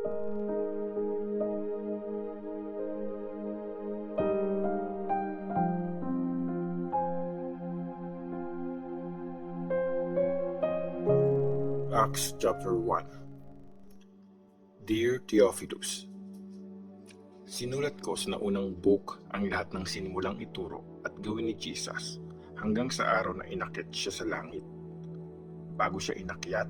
Acts chapter 1. Dear Theophilus, sinulat ko sa naunang book ang lahat ng sinimulang ituro at gawin ni Jesus hanggang sa araw na inakyat siya sa langit. Bago siya inakyat,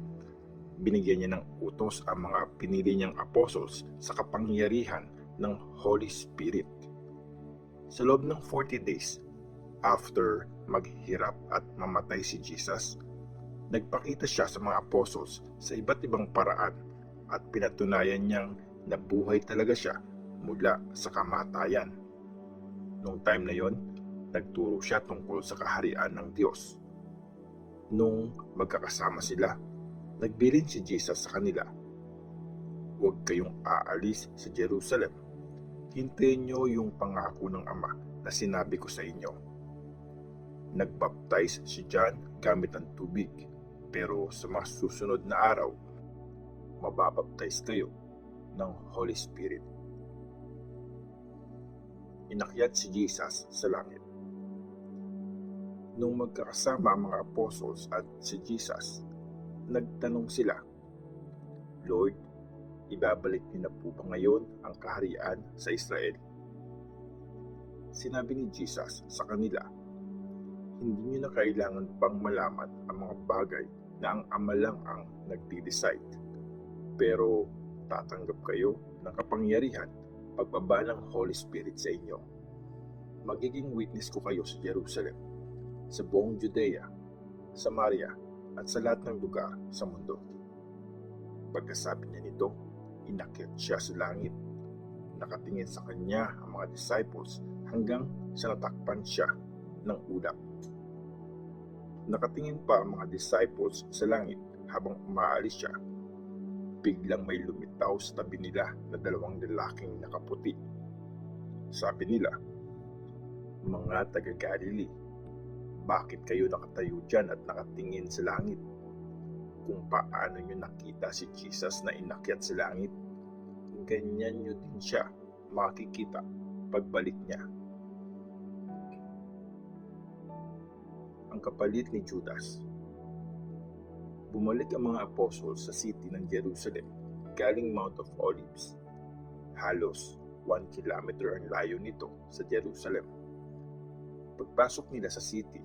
binigyan niya ng utos ang mga pinili niyang apostles sa kapangyarihan ng Holy Spirit. Sa loob ng 40 days after maghirap at mamatay si Jesus, nagpakita siya sa mga apostles sa iba't ibang paraan at pinatunayan niyang nabuhay talaga siya mula sa kamatayan. Noong time na yon, nagturo siya tungkol sa kaharian ng Diyos. Nung magkakasama sila, nagbilin si Jesus sa kanila, "Huwag kayong aalis sa Jerusalem. Hintayin niyo yung pangako ng Ama na sinabi ko sa inyo." Nagbaptize si John gamit ang tubig, pero sa mga susunod na araw, mababaptize kayo ng Holy Spirit. Inakyat si Jesus sa langit. Nung magkakasama ang mga apostles at si Jesus, nagtanong sila, "Lord, ibabalik niyo na po ba ngayon ang kaharian sa Israel?" Sinabi ni Jesus sa kanila, "Hindi niyo na kailangan pang malaman ang mga bagay na ang Ama lang ang nagdi-decide. Pero tatanggap kayo ng kapangyarihan pagbaba ng Holy Spirit sa inyo. Magiging witness ko kayo sa Jerusalem, sa buong Judea, Samaria, at sa lahat ng lugar sa mundo." Pagkasabi niya nito, inakyat siya sa langit. Nakatingin sa kanya ang mga disciples hanggang sa natakpan siya ng ulap. Nakatingin pa ang mga disciples sa langit habang umaalis siya. Biglang may lumitaw sa tabi nila na dalawang lalaking nakaputi. Sabi nila, "Mga taga-Galilee, bakit kayo nakatayo dyan at nakatingin sa langit? Kung paano nyo nakita si Jesus na inakyat sa langit, ganyan nyo din siya makikita pagbalik niya." Ang kapalit ni Judas. Bumalik ang mga apostles sa city ng Jerusalem galing Mount of Olives. Halos 1 kilometer ang layo nito sa Jerusalem. Pagpasok nila sa city,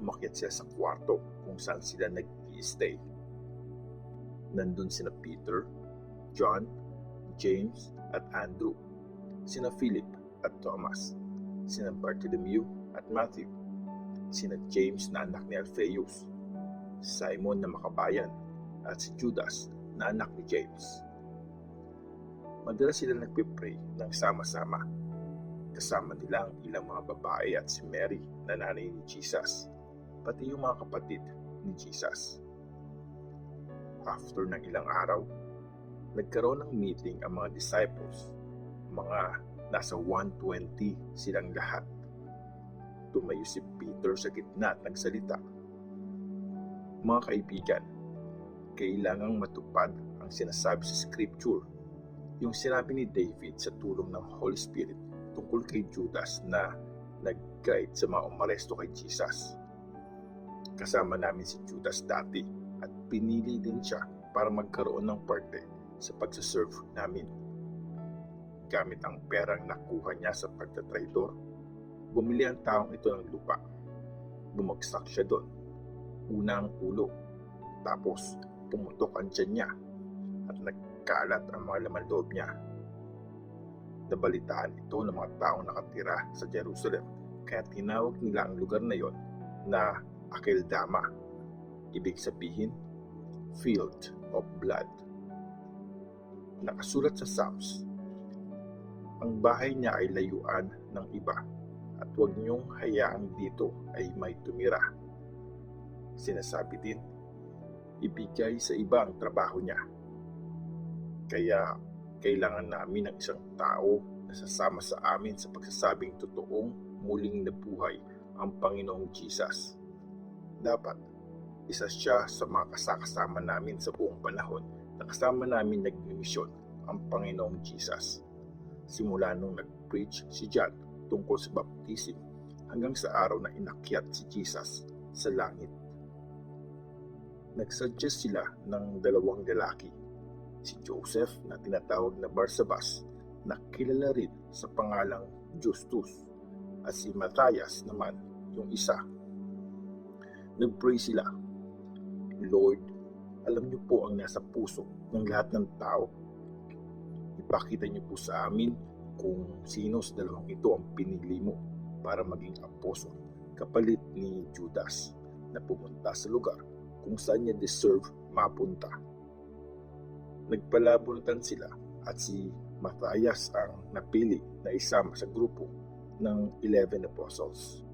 umakyat sila sa kwarto kung saan sila nag-i-stay. Nandun sina Peter, John, James at Andrew, sina Philip at Thomas, sina Bartholomew at Matthew, sina James na anak ni Alphaeus, Simon na makabayan, at si Judas na anak ni James. Madalas sila nagpipray ng sama-sama. Kasama nila ang ilang mga babae at si Mary na nanay ni Jesus, pati yung mga kapatid ni Jesus. After ng ilang araw, nagkaroon ng meeting ang mga disciples. Mga nasa 120 silang lahat. Tumayo si Peter sa gitna at nagsalita, "Mga kaibigan, kailangang matupad ang sinasabi sa Scripture, yung sinabi ni David sa tulong ng Holy Spirit tungkol kay Judas na nag-guide sa mga umaresto kay Jesus. Kasama namin si Judas dati at pinili din siya para magkaroon ng parte sa pagsaserve namin. Gamit ang perang nakuha niya sa pagtatraidor, bumili ang taong ito ng lupa. Bumagsak siya doon. Una ang ulo, tapos pumutok ang tiyan niya at nagkalat ang mga laman loob niya. Nabalitaan ito ng mga taong nakatira sa Jerusalem, kaya tinawag nila ang lugar na yon na Akeldama, ibig sabihin, Field of Blood. Nakasulat sa Psalms, "Ang bahay niya ay layuan ng iba, at huwag niyong hayaang dito ay may tumira." Sinasabi din, ibigay sa iba ang trabaho niya. Kaya kailangan namin ng isang tao na sasama sa amin sa pagsasabing totoong muling nabuhay ang Panginoong Jesus. Dapat isa siya sa mga kasama namin sa buong panahon na kasama namin nagmimisyon ang Panginoong Jesus. Simula nung nag-preach si John tungkol sa baptism hanggang sa araw na inakyat si Jesus sa langit. Nagsuggest sila ng dalawang lalaki, si Joseph na tinatawag na Barsabas na kilala rin sa pangalang Justus at si Matthias naman yung isa. Nag-pray sila, Lord, alam niyo po ang nasa puso ng lahat ng tao. Ipakita niyo po sa amin kung sino sa dalawang ito ang pinili mo para maging apostol, kapalit ni Judas na pumunta sa lugar kung saan niya deserve mapunta. Nagpalabunutan sila at si Matthias ang napili na isama sa grupo ng 11 apostles.